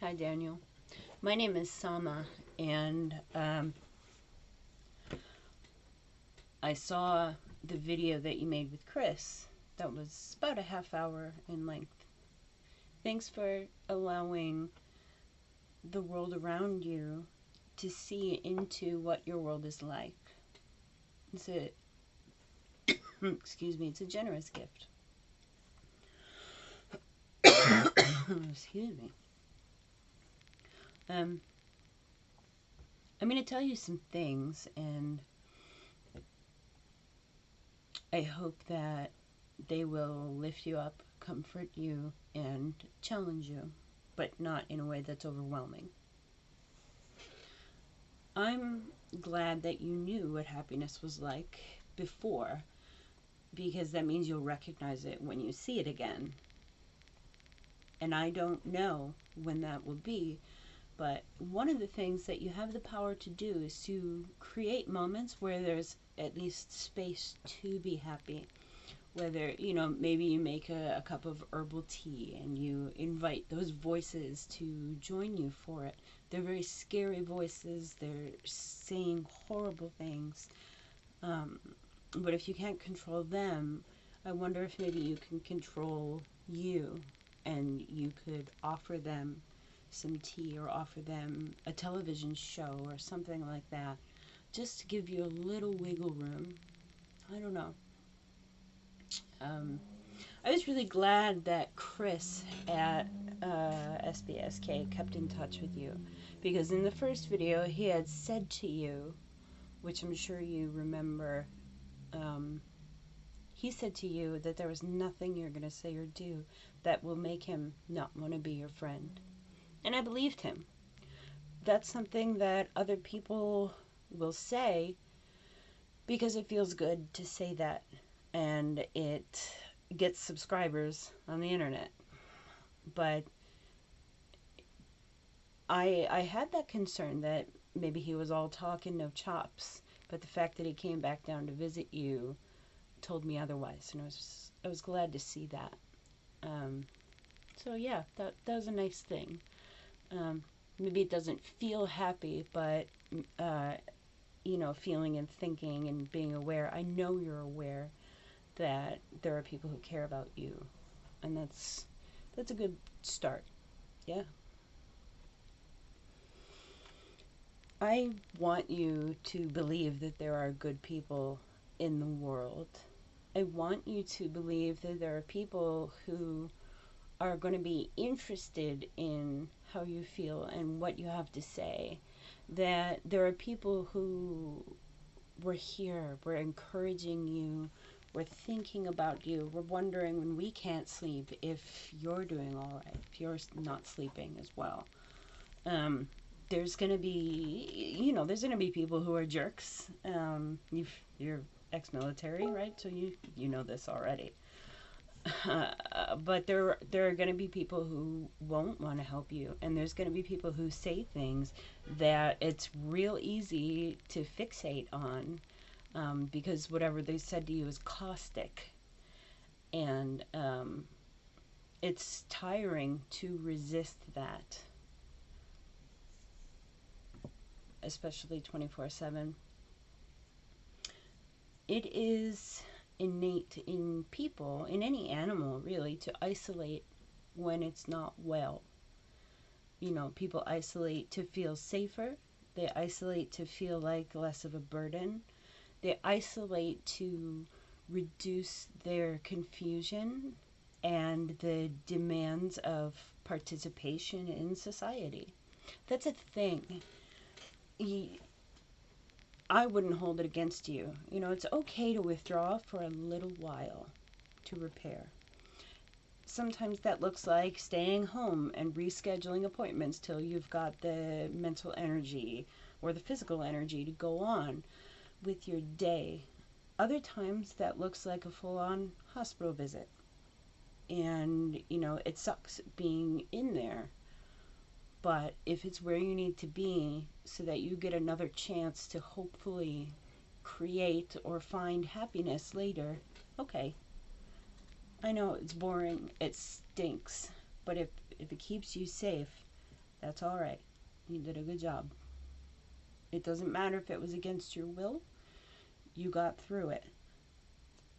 Hi, Daniel. My name is Sama, and I saw the video that you made with Chris. That was about a half hour in length. Thanks for allowing the world around you to see into what your world is like. It's a excuse me, it's a generous gift. Excuse me. I'm going to tell you some things, and I hope that they will lift you up, comfort you, and challenge you, but not in a way that's overwhelming. I'm glad that you knew what happiness was like before, because that means you'll recognize it when you see it again. And I don't know when that will be, but one of the things that you have the power to do is to create moments where there's at least space to be happy. Whether, maybe you make a cup of herbal tea and you invite those voices to join you for it. They're very scary voices. They're saying horrible things. But if you can't control them, I wonder if maybe you can control you, and you could offer them some tea or offer them a television show or something like that, just to give you a little wiggle room. I don't know. I was really glad that Chris at SBSK kept in touch with you, because in the first video he had said to you, which I'm sure you remember, he said to you that there was nothing you're going to say or do that will make him not want to be your friend. And I believed him. That's something that other people will say because it feels good to say that, and it gets subscribers on the internet. But I had that concern that maybe he was all talk and no chops, but the fact that he came back down to visit you told me otherwise, and I was glad to see that. So yeah, that was a nice thing. Maybe it doesn't feel happy, but feeling and thinking and being aware. I know you're aware that there are people who care about you, and that's a good start. Yeah. I want you to believe that there are good people in the world. I want you to believe that there are people who are going to be interested in how you feel and what you have to say. That there are people who were here, we're encouraging you, we're thinking about you, we're wondering when we can't sleep if you're doing all right, if you're not sleeping as well. There's going to be, there's going to be people who are jerks. You're ex-military, right? So you know this already. But there are going to be people who won't want to help you, and there's going to be people who say things that it's real easy to fixate on, because whatever they said to you is caustic, and it's tiring to resist that, especially 24/7. It is innate in people, in any animal really, to isolate when it's not well. People isolate to feel safer. They isolate to feel like less of a burden. They isolate to reduce their confusion and the demands of participation in society. That's a thing. I wouldn't hold it against you. It's okay to withdraw for a little while to repair. Sometimes that looks like staying home and rescheduling appointments till you've got the mental energy or the physical energy to go on with your day. Other times that looks like a full-on hospital visit. And, it sucks being in there. But if it's where you need to be so that you get another chance to hopefully create or find happiness later, okay. I know it's boring, it stinks, but if it keeps you safe, That's all right. You did a good job. It doesn't matter if it was against your will. You got through it.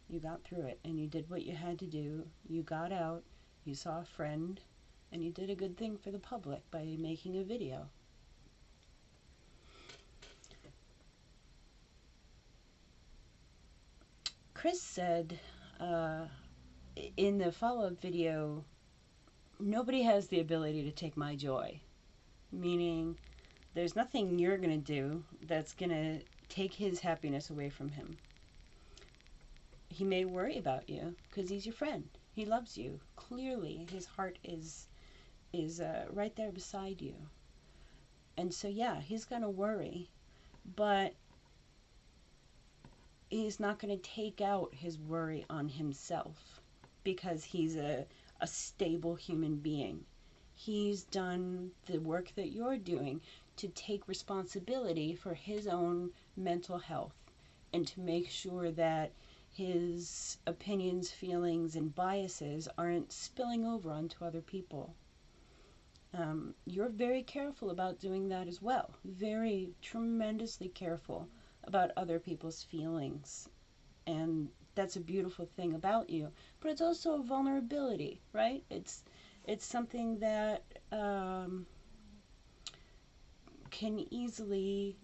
You got through it, and you did what you had to do. You got out, you saw a friend, and you did a good thing for the public by making a video. Chris said in the follow-up video, nobody has the ability to take my joy. Meaning, there's nothing you're going to do that's going to take his happiness away from him. He may worry about you because he's your friend. He loves you. Clearly, his heart is right there beside you. And so, yeah, he's going to worry, but he's not going to take out his worry on himself because he's a stable human being. He's done the work that you're doing to take responsibility for his own mental health and to make sure that his opinions, feelings, and biases aren't spilling over onto other people. You're very careful about doing that as well. Very tremendously careful about other people's feelings. And that's a beautiful thing about you. But it's also a vulnerability, right? It's something that can easily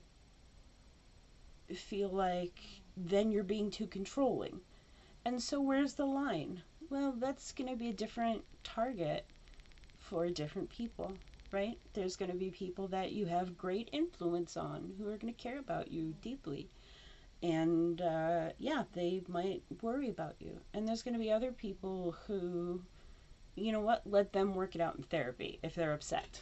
feel like then you're being too controlling. And so where's the line? Well, that's going to be a different target for different people, right? There's going to be people that you have great influence on who are going to care about you deeply. And yeah, they might worry about you. And there's going to be other people who, you know what, let them work it out in therapy if they're upset.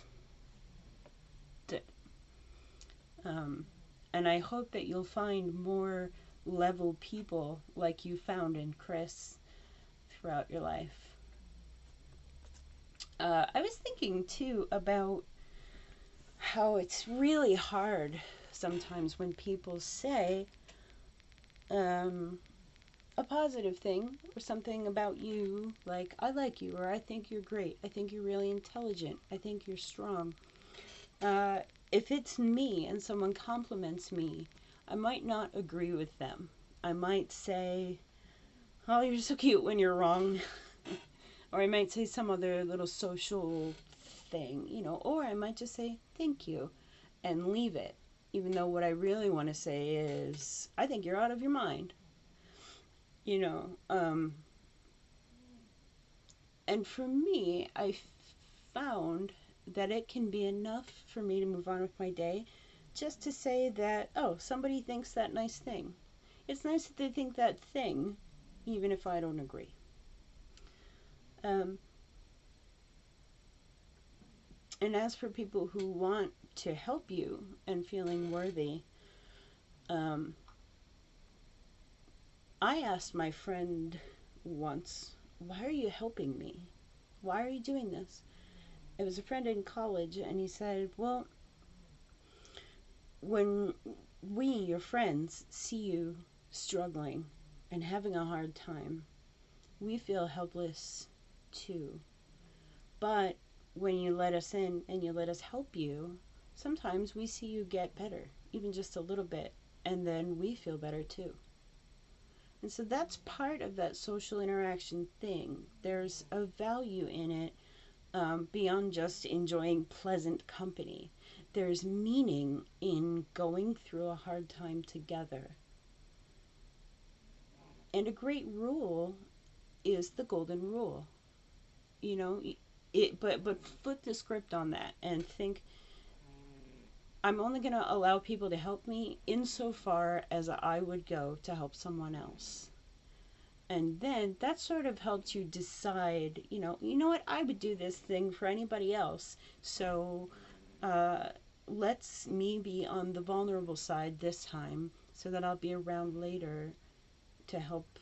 And I hope that you'll find more level people like you found in Chris throughout your life. I was thinking too about how it's really hard sometimes when people say a positive thing or something about you, like, I like you, or I think you're great, I think you're really intelligent, I think you're strong. If it's me and someone compliments me, I might not agree with them. I might say, oh, you're so cute when you're wrong. Or I might say some other little social thing, you know, or I might just say, thank you, and leave it. Even though what I really want to say is, I think you're out of your mind. You know, and for me, I found that it can be enough for me to move on with my day just to say that, oh, somebody thinks that nice thing. It's nice that they think that thing, even if I don't agree. And as for people who want to help you and feeling worthy, I asked my friend once, why are you helping me? Why are you doing this? It was a friend in college, and he said, well, when we, your friends, see you struggling and having a hard time, we feel helpless too. But when you let us in and you let us help you, sometimes we see you get better, even just a little bit, and then we feel better too. And so that's part of that social interaction thing. There's a value in it beyond just enjoying pleasant company. There's meaning in going through a hard time together. And a great rule is the golden rule. You know, but flip the script on that and think, I'm only going to allow people to help me insofar as I would go to help someone else. And then that sort of helps you decide, you know what, I would do this thing for anybody else. So let's me be on the vulnerable side this time so that I'll be around later to help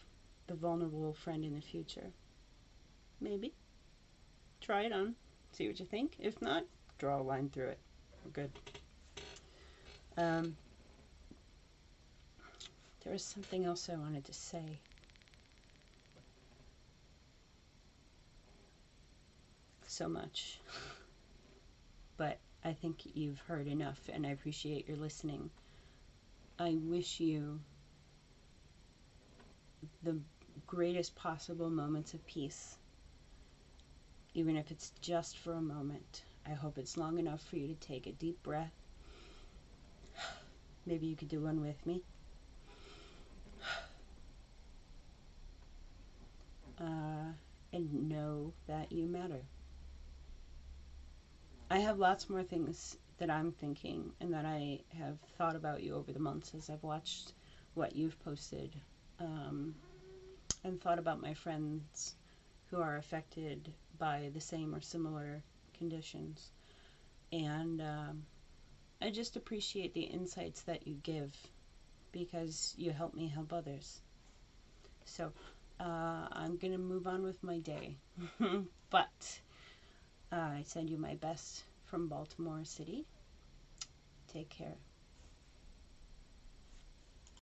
the vulnerable friend in the future. Maybe. Try it on. See what you think. If not, draw a line through it. We're good. There was something else I wanted to say. So much. But I think you've heard enough, and I appreciate your listening. I wish you the greatest possible moments of peace, even if it's just for a moment. I hope it's long enough for you to take a deep breath. Maybe you could do one with me. And know that you matter. I have lots more things that I'm thinking and that I have thought about you over the months as I've watched what you've posted, and thought about my friends who are affected by the same or similar conditions. And I just appreciate the insights that you give, because you help me help others. So I'm going to move on with my day. But I send you my best from Baltimore City. Take care.